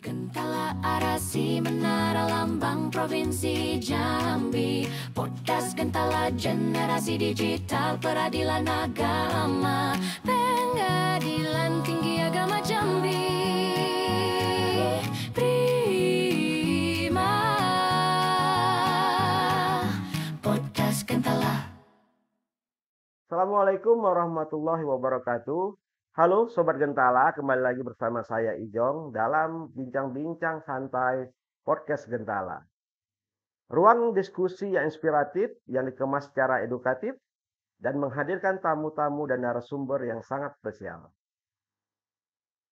Gentala Arasi Menara Lambang Provinsi Jambi. Podcast Gentala Generasi Digital Peradilan Agama, Pengadilan Tinggi Agama Jambi. Prima Podcast Gentala. Assalamualaikum warahmatullahi wabarakatuh. Halo Sobat Gentala, kembali lagi bersama saya Ijong dalam bincang-bincang santai podcast Gentala. Ruang diskusi yang inspiratif, yang dikemas secara edukatif, dan menghadirkan tamu-tamu dan narasumber yang sangat spesial.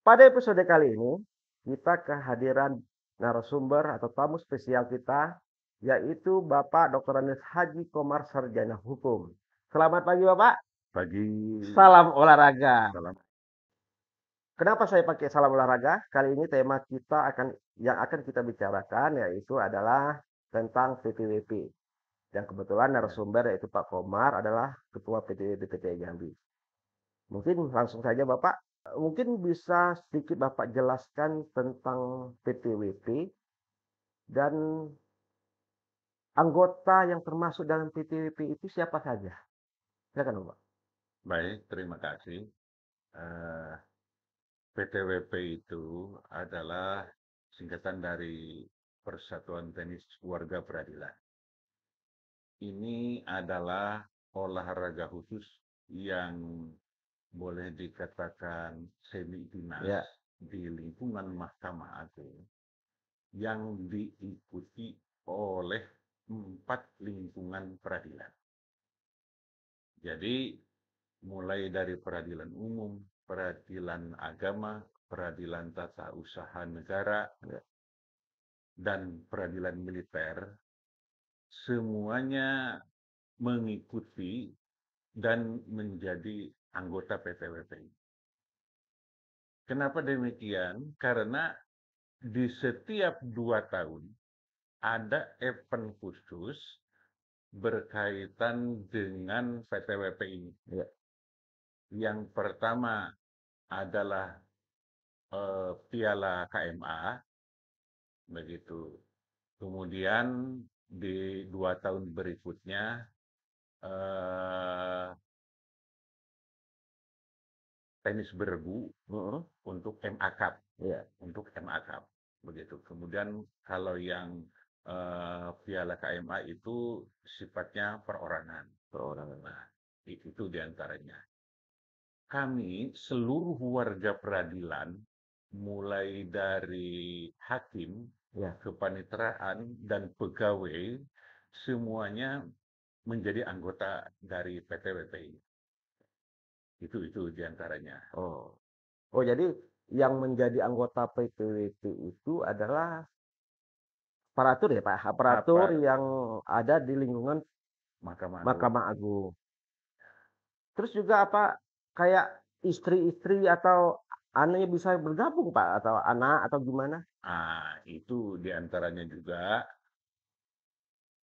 Pada episode kali ini, kita kehadiran narasumber atau tamu spesial kita, yaitu Bapak Dr. Andes Haji Komar Sarjana Hukum. Selamat pagi Bapak. Pagi. Salam olahraga. Salam. Kenapa saya pakai salam olahraga? Kali ini tema kita yang akan kita bicarakan yaitu adalah tentang PTWP. Yang kebetulan narasumber yaitu Pak Komar adalah Ketua PTWP PTI Jambi. Mungkin langsung saja Bapak, mungkin bisa sedikit Bapak jelaskan tentang PTWP dan anggota yang termasuk dalam PTWP itu siapa saja? Silakan Bapak. Baik, terima kasih. PTWP itu adalah singkatan dari Persatuan Tenis Warga Peradilan. Ini adalah olahraga khusus yang boleh dikatakan semi-dinas di lingkungan Mahkamah Agung yang diikuti oleh 4 lingkungan peradilan. Jadi mulai dari peradilan umum, peradilan agama, peradilan tata usaha negara, dan peradilan militer, semuanya mengikuti dan menjadi anggota PTWP. Kenapa demikian? Karena di setiap 2 tahun ada event khusus berkaitan dengan PTWP ini. Yang pertama adalah Piala KMA, begitu. Kemudian di 2 tahun berikutnya tenis bergu untuk MA Cup, begitu. Kemudian kalau yang Piala KMA itu sifatnya perorangan. Nah, itu diantaranya. Kami seluruh warga peradilan, mulai dari hakim, kepanitraan, dan pegawai, semuanya menjadi anggota dari PTWP. Itu diantaranya. Jadi yang menjadi anggota PTWP itu adalah aparatur ya Pak, aparatur yang ada di lingkungan Mahkamah Agung. Terus juga apa, kayak istri-istri atau anaknya bisa bergabung Pak, atau anak atau gimana? Itu diantaranya juga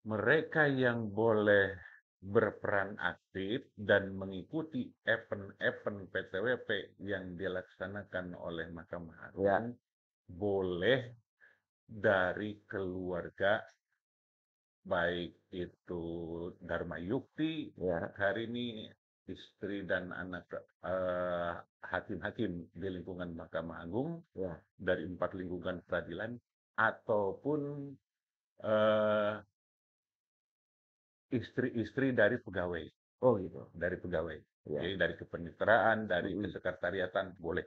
mereka yang boleh berperan aktif dan mengikuti event-event PTWP yang dilaksanakan oleh Mahkamah Agung boleh dari keluarga, baik itu Dharma Yukti, hari ini istri dan anak hakim-hakim di lingkungan Mahkamah Agung dari 4 lingkungan peradilan, ataupun istri-istri dari pegawai. Dari pegawai. Jadi dari kepanitraan, dari kesekretariatan boleh.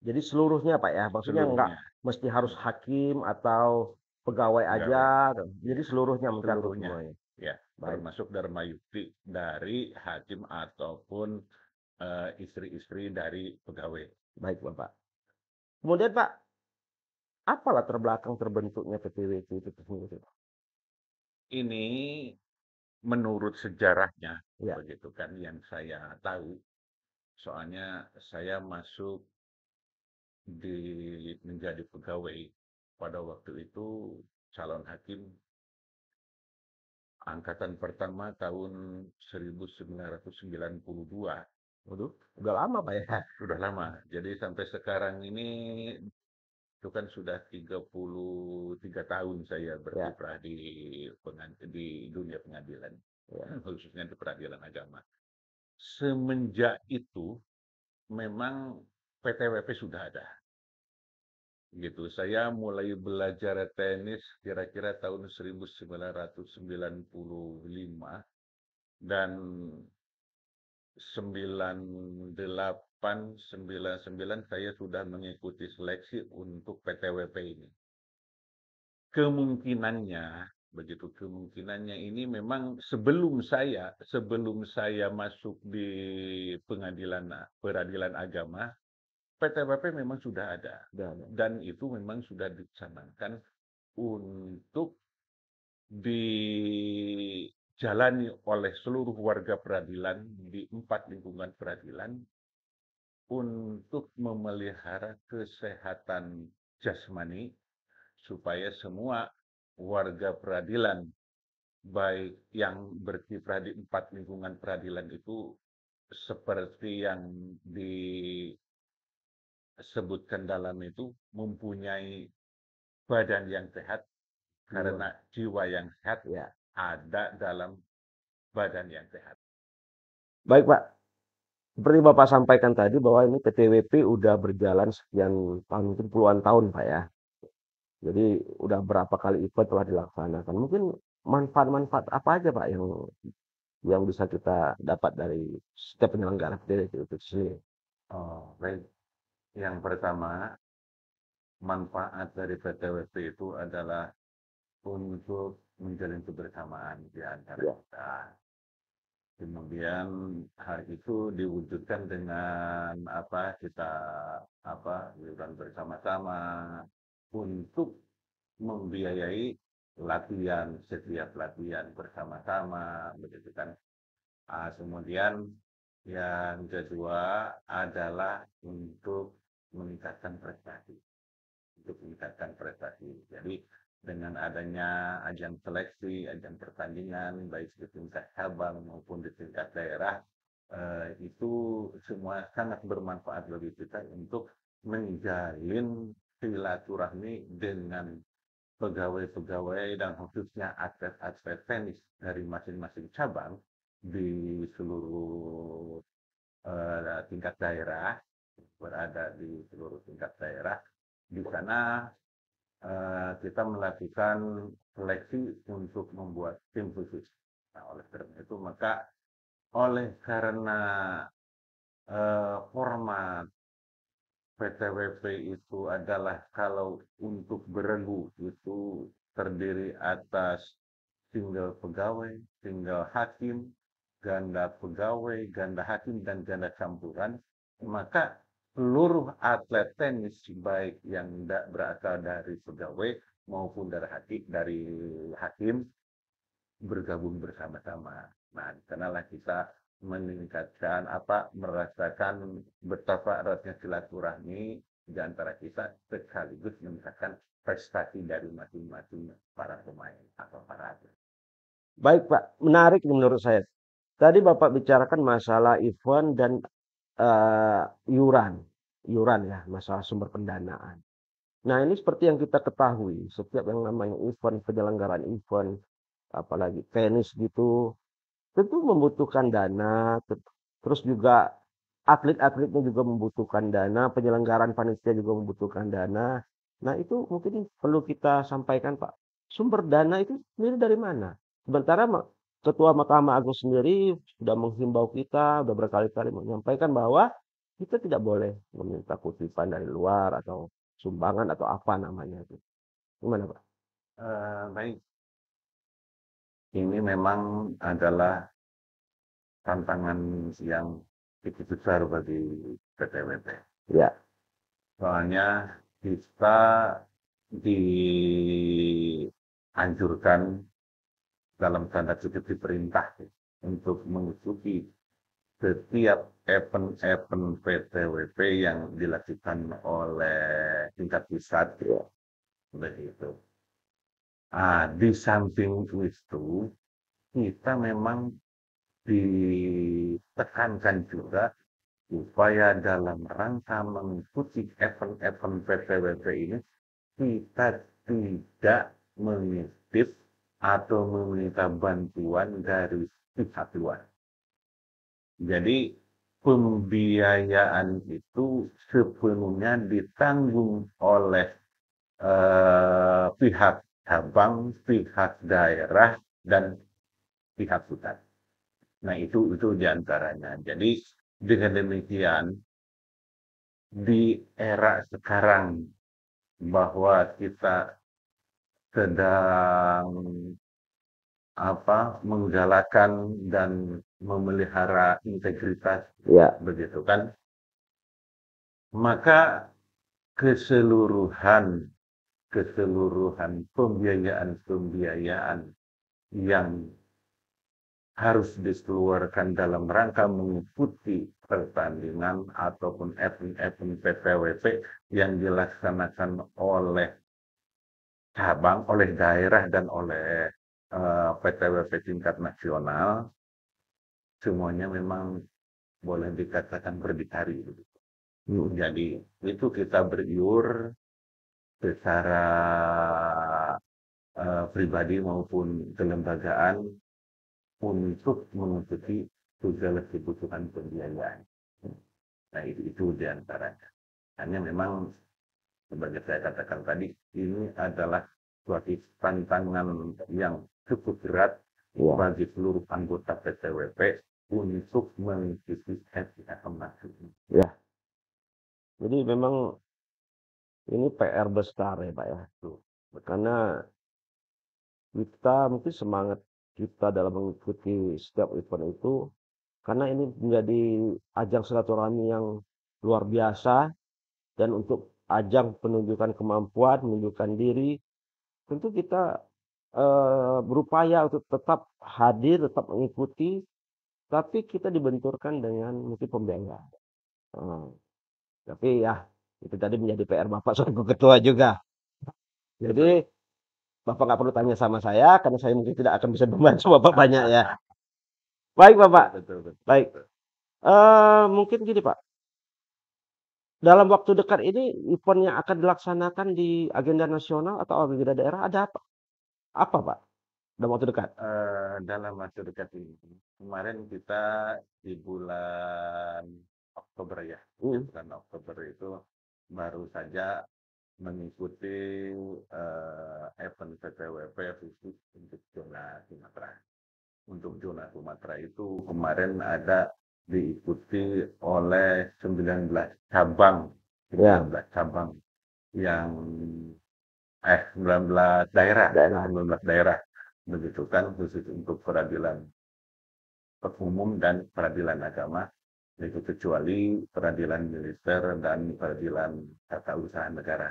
Jadi seluruhnya Pak ya, maksudnya nggak mesti harus hakim atau pegawai aja, jadi seluruhnya mencakup semuanya. Ya, termasuk Dharma Yukti dari hakim ataupun istri-istri dari pegawai. Baik Bapak. Kemudian Pak, apa latar belakang terbentuknya PTWP itu sendiri? Ini menurut sejarahnya, begitu kan yang saya tahu. Soalnya saya masuk menjadi pegawai pada waktu itu calon hakim angkatan pertama tahun 1992. Waduh, udah lama Pak ya? Sudah lama. Jadi sampai sekarang ini Itu kan sudah 33 tahun saya berkiprah di dunia pengadilan, khususnya di peradilan agama. Semenjak itu memang PTWP sudah ada. Gitu. Saya mulai belajar tenis kira-kira tahun 1995 dan 98, 99 saya sudah mengikuti seleksi untuk PTWP ini. Kemungkinannya ini memang sebelum saya masuk di peradilan agama, PTWP memang sudah ada dan itu memang sudah dicanangkan untuk dijalani oleh seluruh warga peradilan di 4 lingkungan peradilan untuk memelihara kesehatan jasmani supaya semua warga peradilan baik yang berkiprah di 4 lingkungan peradilan itu seperti yang disebutkan dalam itu mempunyai badan yang sehat karena jiwa yang sehat ada dalam badan yang sehat. Baik Pak, seperti Bapak sampaikan tadi bahwa ini PTWP udah berjalan sekian tahun, mungkin puluhan tahun Pak ya. Jadi udah berapa kali event telah dilaksanakan. Mungkin manfaat-manfaat apa aja Pak yang bisa kita dapat dari setiap penyelenggara PTWP itu sendiri? Oh, baik. Yang pertama, manfaat dari PTWP itu adalah untuk menjalin kebersamaan di antara kita. Kemudian hal itu diwujudkan dengan liburan bersama-sama untuk membiayai setiap latihan bersama-sama, begitu kan. Kemudian yang kedua adalah untuk meningkatkan prestasi. Jadi dengan adanya ajang seleksi, ajang pertandingan, baik di tingkat cabang maupun di tingkat daerah, itu semua sangat bermanfaat bagi kita untuk menjalin silaturahmi dengan pegawai-pegawai dan khususnya atlet-atlet tenis dari masing-masing cabang di seluruh tingkat daerah, berada di seluruh tingkat daerah. Di sana kita melakukan seleksi untuk membuat tim khusus. Nah, oleh karena format PTWP itu adalah kalau untuk beregu itu terdiri atas single pegawai, single hakim, ganda pegawai, ganda hakim, dan ganda campuran, maka seluruh atlet tenis baik yang berasal dari pegawai maupun dari hakim bergabung bersama-sama. Nah, disanalah kita merasakan betapa eratnya silaturahmi di antara kita sekaligus meningkatkan prestasi dari masing-masing para pemain atau para atlet. Baik Pak, menarik menurut saya. Tadi Bapak bicarakan masalah event dan iuran ya, masalah sumber pendanaan. Nah ini seperti yang kita ketahui, setiap yang namanya event, penyelenggaraan event, apalagi tenis gitu, tentu membutuhkan dana, terus juga atlet-atletnya juga membutuhkan dana, penyelenggaraan panitia juga membutuhkan dana. Nah itu mungkin perlu kita sampaikan Pak, sumber dana itu sendiri dari mana? Sementara Ketua Mahkamah Agung sendiri sudah menghimbau kita, sudah berkali-kali menyampaikan bahwa kita tidak boleh meminta kutipan dari luar atau sumbangan atau apa namanya itu. Gimana Pak? Baik. Ini memang adalah tantangan yang cukup besar bagi PTWP. Ya. Soalnya kita dianjurkan dalam tanda kutip diperintah untuk mengikuti setiap event PTWP yang dilakukan oleh tingkat pusat, begitu. Di samping itu kita memang ditekankan juga supaya dalam rangka mengikuti event-event PTWP ini kita tidak mengintip atau meminta bantuan dari pihak luar. Jadi pembiayaan itu sepenuhnya ditanggung oleh pihak cabang, pihak daerah, dan pihak pusat. Nah itu diantaranya. Jadi dengan demikian di era sekarang bahwa kita sedang menggalakkan dan memelihara integritas, Ya, begitu kan, maka keseluruhan pembiayaan yang harus dikeluarkan dalam rangka mengikuti pertandingan ataupun event-event PTWP yang dilaksanakan oleh cabang, oleh daerah, dan oleh PTWP tingkat nasional, semuanya memang boleh dikatakan berdikari. Jadi itu kita beriur secara pribadi maupun kelembagaan untuk mengikuti segala kebutuhan pembiayaan. Nah itu diantaranya. Hanya memang sebagai saya katakan tadi, ini adalah suatu tantangan yang cukup berat ya. bagi seluruh anggota PTWP untuk mengikuti FIA ini. Ya. Jadi memang ini PR besar ya Pak ya. Karena kita mungkin semangat kita dalam mengikuti setiap event itu, karena ini menjadi ajang silaturahmi yang luar biasa, dan untuk ajang penunjukan kemampuan, menunjukkan diri, tentu kita berupaya untuk tetap hadir, tetap mengikuti, tapi kita dibenturkan dengan mungkin pembiayaan. Tapi ya itu tadi menjadi PR Bapak selaku ketua juga. Jadi Bapak nggak perlu tanya sama saya, karena saya mungkin tidak akan bisa membantu Bapak banyak ya. Baik Bapak, Betul. baik. Mungkin gini Pak, dalam waktu dekat ini event yang akan dilaksanakan di agenda nasional atau agenda daerah ada apa? Apa Pak? Dalam waktu dekat? Dalam waktu dekat ini, kemarin kita di bulan Oktober ya, bulan Oktober itu baru saja mengikuti event PTWP khusus untuk zona Sumatera. Untuk zona Sumatera itu kemarin ada diikuti oleh 19 cabang, 19 cabang yang 19 daerah, 19 daerah, begitu kan, khusus untuk peradilan umum dan peradilan agama, itu kecuali peradilan militer dan peradilan tata usaha negara.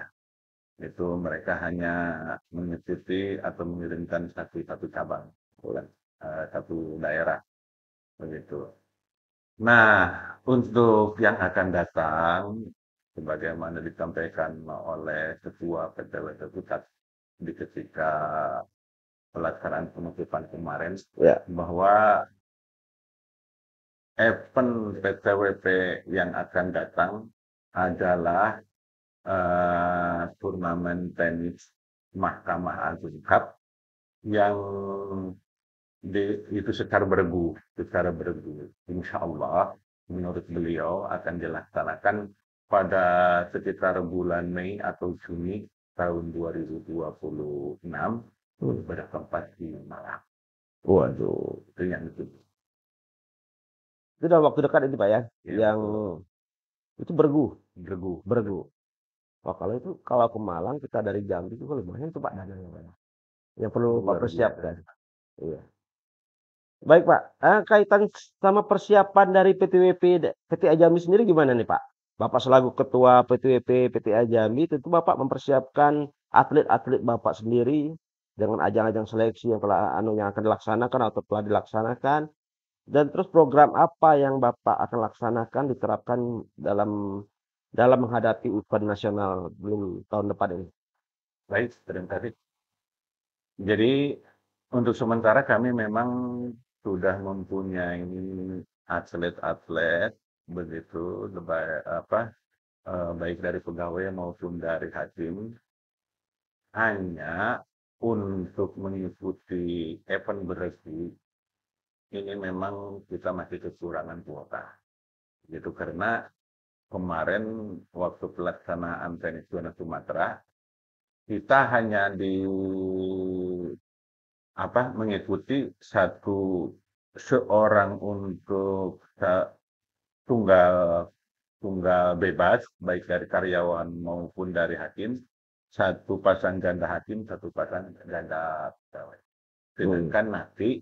Itu mereka hanya mengikuti atau mengirimkan satu cabang, satu daerah, begitu. Nah, untuk yang akan datang, sebagaimana disampaikan oleh Ketua PTWP Pusat di ketika pelaksanaan penutupan kemarin, bahwa event PTWP yang akan datang adalah turnamen tenis Mahkamah Agung Cup yang itu secara beregu. Insya Allah menurut beliau akan dilaksanakan pada sekitar bulan Mei atau Juni tahun 2026 bertempat di Malang. Waduh, Itu yang itu. Itu dalam waktu dekat ini Pak ya, yang itu bergu. Wah, kalau ke Malang kita dari Jambi itu lumayan tuh Pak dananya Pak. Yang perlu Pak persiapkan. Iya. Baik Pak, kaitan sama persiapan dari PTWP PTA Jambi sendiri gimana nih Pak? Bapak selaku ketua PTWP PTA Jambi, tentu Bapak mempersiapkan atlet-atlet Bapak sendiri dengan ajang-ajang seleksi yang akan dilaksanakan atau telah dilaksanakan, dan terus program apa yang Bapak akan laksanakan diterapkan dalam menghadapi event nasional belum tahun depan ini. Baik, terima kasih. Jadi untuk sementara kami memang sudah mempunyai atlet-atlet begitu, baik dari pegawai maupun dari hakim Hanya untuk mengikuti event beregu ini memang kita masih kekurangan kuota. Gitu karena kemarin waktu pelaksanaan tenis zona Sumatera kita hanya mengikuti seorang untuk tunggal tunggal bebas baik dari karyawan maupun dari hakim, satu pasang ganda hakim, satu pasang ganda pegawai. Sedangkan nanti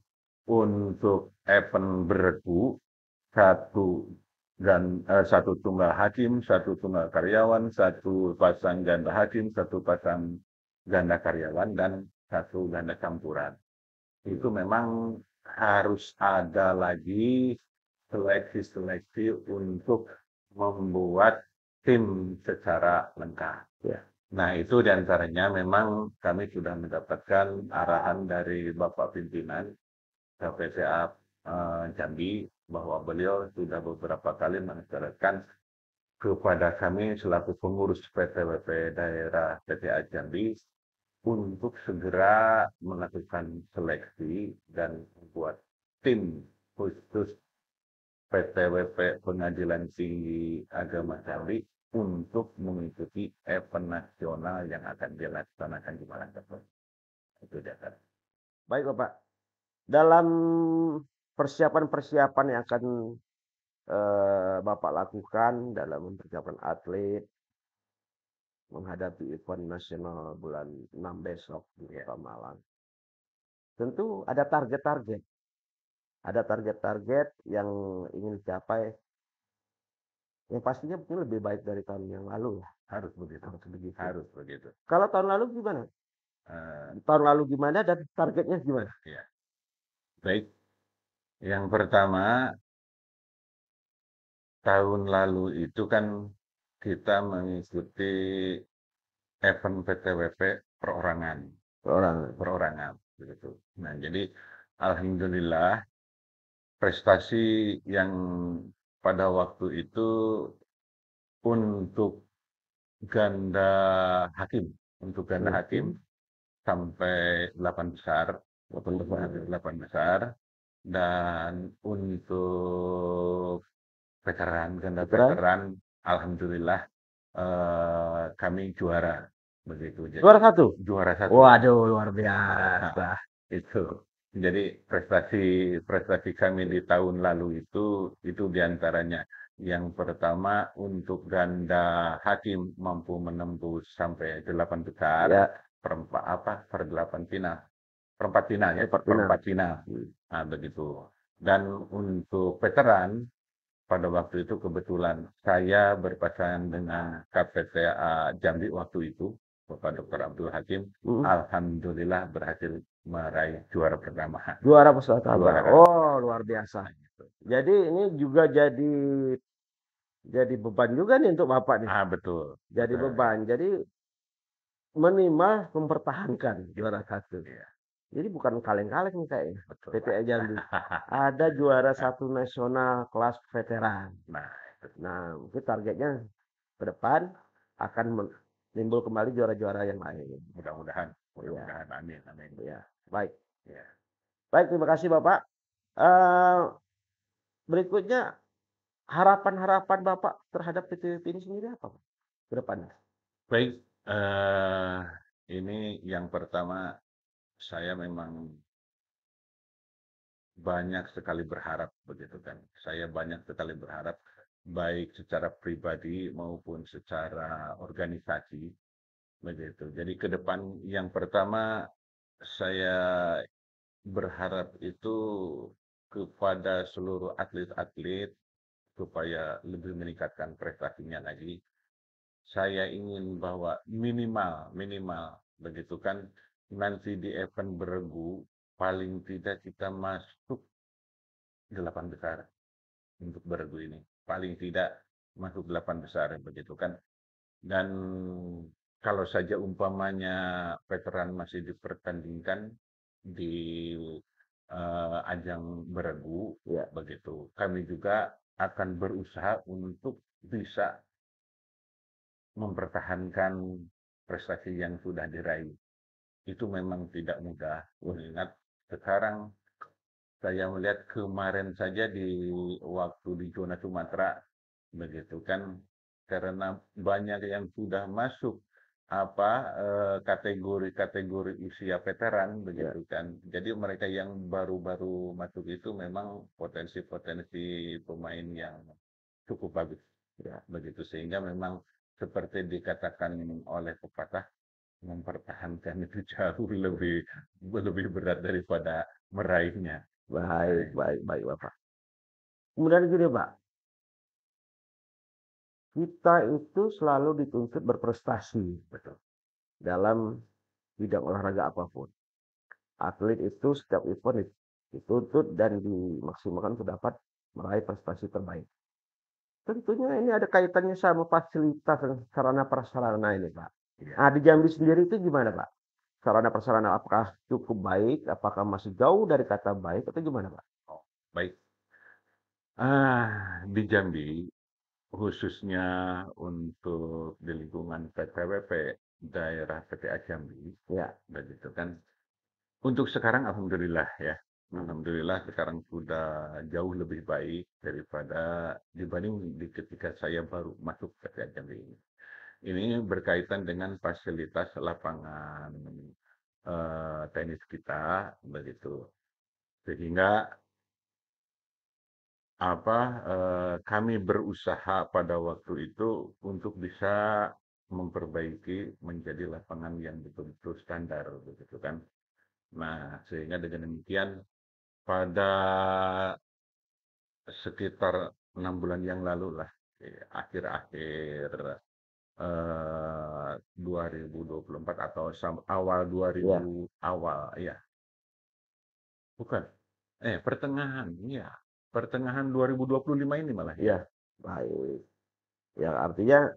untuk event beregu satu tunggal hakim, satu tunggal karyawan, satu pasang ganda hakim, satu pasang ganda karyawan, dan satu ganda campuran. Itu memang harus ada lagi seleksi-seleksi untuk membuat tim secara lengkap. Ya. Nah, itu diantaranya memang kami sudah mendapatkan arahan dari Bapak Pimpinan KPTA Jambi bahwa beliau sudah beberapa kali mengisyaratkan kepada kami selaku pengurus PTWP daerah PTA Jambi untuk segera melakukan seleksi dan membuat tim khusus PTWP Pengadilan Tinggi Agama Jambi untuk mengikuti event nasional yang akan dilaksanakan di Malang tersebut. Itu dasar. Baik Bapak, dalam persiapan-persiapan yang akan Bapak lakukan dalam mempersiapkan atlet menghadapi event nasional bulan 6 besok di Kota Malang. Tentu ada target-target. Ada target-target yang ingin dicapai. Yang pastinya mungkin lebih baik dari tahun yang lalu ya. Harus begitu. Harus begitu. Kalau tahun lalu gimana? Tahun lalu gimana dan targetnya gimana? Ya. Baik. Yang pertama, tahun lalu itu kan kita mengikuti event PTWP perorangan. Perorangan. Begitu. Nah, jadi alhamdulillah prestasi yang pada waktu itu untuk ganda hakim, sampai 8 besar, 8 besar, dan untuk ganda veteran, alhamdulillah kami juara begitu. Jadi, juara satu. Waduh, luar biasa. Itu. Jadi prestasi kami di tahun lalu itu diantaranya yang pertama untuk ganda hakim mampu menembus sampai 8 besar, perempat final. Nah, begitu. Dan untuk veteran pada waktu itu kebetulan saya berpasangan dengan KPTA Jambi waktu itu, Bapak Dr. Abdul Hakim, alhamdulillah berhasil meraih juara pertama. Juara pertama. Oh, luar biasa. Jadi ini juga jadi beban juga nih untuk Bapak nih. Betul. Jadi beban. Jadi minimal mempertahankan juara satu. Ya. Jadi bukan kaleng-kaleng nih kayaknya. PTA Jambi. Ada juara satu nasional kelas veteran. Nah, mungkin targetnya ke depan akan menimbul kembali juara-juara yang lain. Mudah-mudahan. Amin. Ya, baik. Ya. Baik, terima kasih Bapak. Berikutnya harapan-harapan Bapak terhadap PTWP ini sendiri apa ke depannya? Baik, ini yang pertama saya memang banyak sekali berharap begitu kan. Saya banyak sekali berharap baik secara pribadi maupun secara organisasi begitu. Jadi ke depan yang pertama saya berharap itu kepada seluruh atlet-atlet supaya lebih meningkatkan prestasinya lagi. Saya ingin bahwa minimal begitu kan nanti di event beregu paling tidak kita masuk 8 besar untuk beregu ini. Paling tidak masuk 8 besar begitu kan. Dan kalau saja umpamanya veteran masih dipertandingkan di ajang beregu begitu. Kami juga akan berusaha untuk bisa mempertahankan prestasi yang sudah diraih itu memang tidak mudah. Mengingat sekarang saya melihat kemarin saja di waktu di zona Sumatera, begitu kan, karena banyak yang sudah masuk kategori-kategori usia veteran, begitu kan. Jadi mereka yang baru-baru masuk itu memang potensi-potensi pemain yang cukup bagus, ya, begitu. Sehingga memang seperti dikatakan oleh pepatah, mempertahankan itu jauh lebih berat daripada meraihnya. Baik, Bapak. Kemudian gini, Pak. Kita itu selalu dituntut berprestasi, betul, dalam bidang olahraga apapun. Atlet itu setiap event dituntut dan dimaksimalkan untuk dapat meraih prestasi terbaik. Tentunya ini ada kaitannya sama fasilitas dan sarana prasarana ini, Pak. Ya. Nah, di Jambi sendiri itu gimana, Pak? Sarana prasarana apakah cukup baik? Apakah masih jauh dari kata baik atau gimana, Pak? Oh, baik. Di Jambi, khususnya untuk di lingkungan PTWP daerah PTA Jambi, Ya, begitu kan. Untuk sekarang alhamdulillah ya. Alhamdulillah sekarang sudah jauh lebih baik daripada dibanding ketika saya baru masuk PTA Jambi ini. Ini berkaitan dengan fasilitas lapangan tenis kita, begitu. Sehingga kami berusaha pada waktu itu untuk bisa memperbaiki menjadi lapangan yang betul-betul standar, begitu kan. Nah, sehingga dengan demikian pada sekitar 6 bulan yang lalu lah, akhir-akhir 2024 atau awal 2000 awal ya, bukan, pertengahan 2025 ini malah ya. Ya, baik. Ya, artinya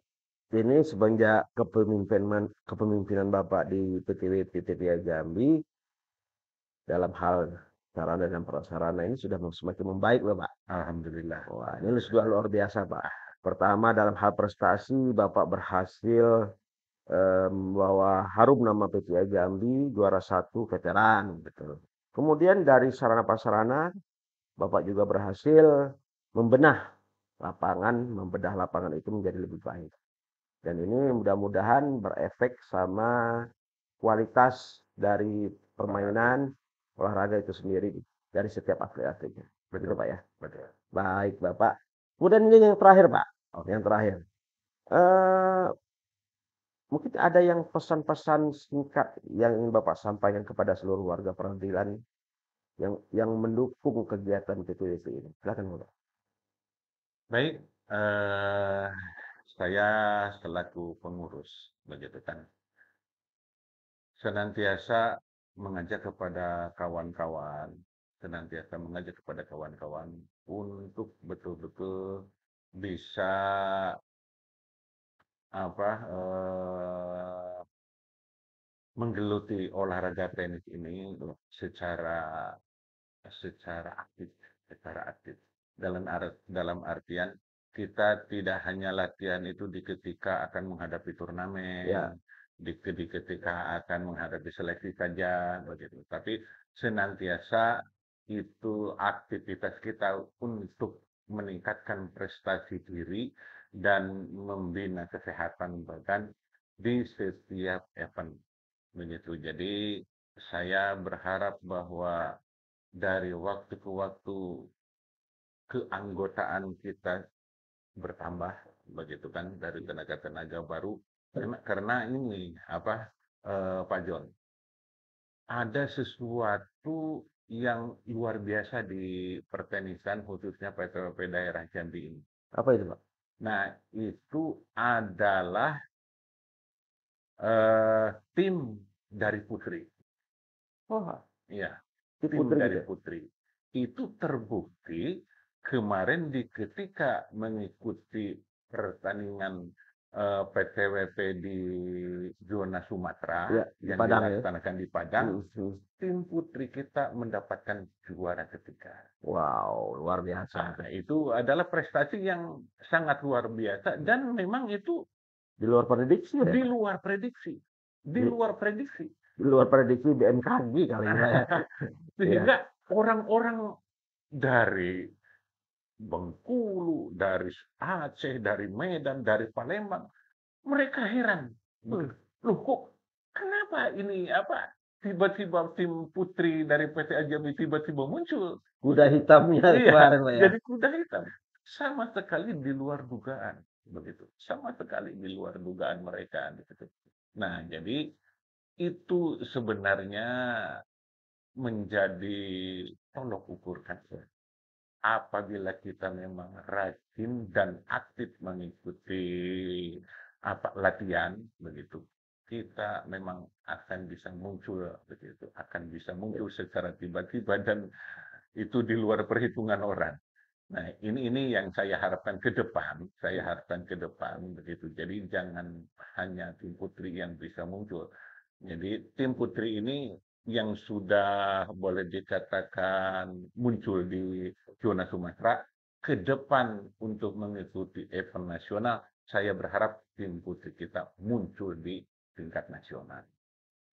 ini semenjak kepemimpinan Bapak di PTWPTPA Jambi dalam hal sarana dan prasarana ini sudah semakin membaik, Bapak. Alhamdulillah. Wah, ini sudah luar biasa, Pak. Pertama, dalam hal prestasi Bapak berhasil membawa harum nama PTPA Jambi juara 1 veteran, betul. Kemudian dari sarana prasarana Bapak juga berhasil membedah lapangan itu menjadi lebih baik. Dan ini mudah-mudahan berefek sama kualitas dari permainan olahraga itu sendiri dari setiap atlet-atletnya. Betul, Pak ya? Betul. Baik, Bapak. Kemudian ini yang terakhir, Pak. Yang terakhir. Mungkin ada yang pesan-pesan singkat yang ingin Bapak sampaikan kepada seluruh warga peradilan yang mendukung kegiatan PTWP ini. Silakan, Bapak. Baik, saya selaku pengurus, begitu kan, senantiasa mengajak kepada kawan-kawan untuk betul-betul bisa menggeluti olahraga tenis ini secara aktif dalam artian kita tidak hanya latihan itu ketika akan menghadapi turnamen, Ya. ketika akan menghadapi seleksi saja, begitu. Tapi senantiasa itu aktivitas kita untuk meningkatkan prestasi diri dan membina kesehatan badan di setiap event, begitu. Jadi saya berharap bahwa dari waktu ke waktu keanggotaan kita bertambah, begitu kan, dari tenaga-tenaga baru, karena ini Pak John, ada sesuatu yang luar biasa di pertenisan khususnya PTWP daerah Jambi ini. Apa itu, Pak? Nah, itu adalah tim dari putri. Oh, iya, tim tim putri dari gitu. putri. Itu terbukti kemarin ketika mengikuti pertandingan PTWP di zona Sumatera Ya, yang Padang, dilaksanakan di Padang, tim putri kita mendapatkan juara ketiga. Wow, luar biasa. Nah, itu adalah prestasi yang sangat luar biasa dan memang itu Di luar prediksi ya? di luar prediksi. Di luar prediksi. Di luar prediksi BMKG kali ya. Sehingga orang-orang dari Bengkulu, dari Aceh, dari Medan, dari Palembang, mereka heran. Loh kok kenapa ini tiba-tiba tim putri dari PT Ajami tiba-tiba muncul? Kuda hitamnya Iya, kemarin Pak ya. jadi kuda hitam. Sama sekali di luar dugaan, begitu. Sama sekali di luar dugaan mereka, gitu. Nah, jadi itu sebenarnya menjadi tolok ukur kaca. Apabila kita memang rajin dan aktif mengikuti latihan, begitu, kita memang akan bisa muncul, begitu, akan bisa muncul secara tiba-tiba dan itu di luar perhitungan orang. Nah, ini yang saya harapkan ke depan, begitu. Jadi jangan hanya tim putri yang bisa muncul. Jadi tim putri ini yang sudah boleh dikatakan muncul di zona Sumatera, ke depan untuk mengikuti event nasional, saya berharap tim putri kita muncul di tingkat nasional.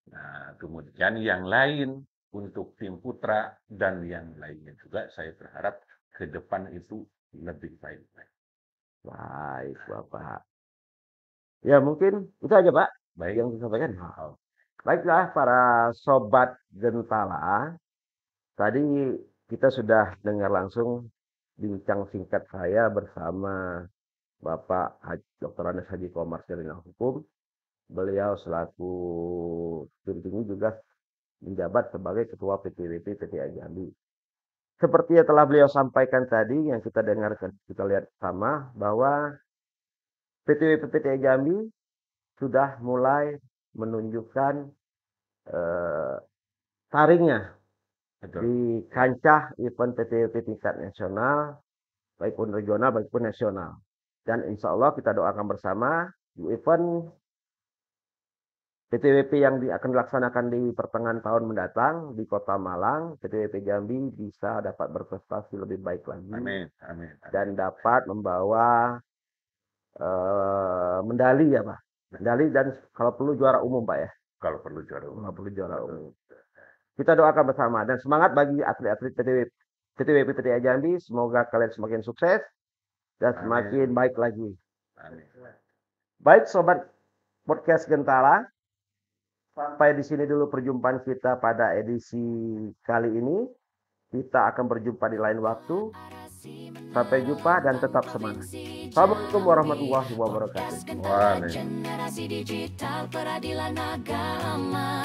Nah, kemudian yang lain untuk tim putra dan yang lainnya juga saya berharap ke depan itu lebih baik. Baik, Bapak. Ya, mungkin itu aja, Pak, Baik. yang disampaikan. Baiklah, para sobat Gentala. Tadi kita sudah dengar langsung bincang singkat saya bersama Bapak Dr. Andes Haji Komar Sarjana Hukum. Beliau selaku tinggi juga menjabat sebagai Ketua PTWP PTI Jambi. Seperti yang telah beliau sampaikan tadi, yang kita dengarkan, kita lihat sama bahwa PTWP PTI Jambi sudah mulai menunjukkan taringnya di kancah event PTWP tingkat nasional, baik pun regional, baik pun nasional. Dan insya Allah kita doakan bersama di event PTWP yang akan dilaksanakan di pertengahan tahun mendatang di Kota Malang, PTWP Jambi bisa dapat berprestasi lebih baik lagi. Amin, amin. Dan dapat membawa medali ya Pak. Medali dan kalau perlu juara umum Pak ya. Kalau perlu juara umum. Kalau perlu juara umum. Kita doakan bersama dan semangat bagi atlet-atlet PTWP PTI Jambi. Semoga kalian semakin sukses dan semakin baik lagi. Amin. Baik sobat podcast Gentala, sampai di sini dulu perjumpaan kita pada edisi kali ini. Kita akan berjumpa di lain waktu. Sampai jumpa dan tetap semangat. Assalamualaikum warahmatullahi wabarakatuh. Waalaikumsalam. Generasi digital peradilan agama.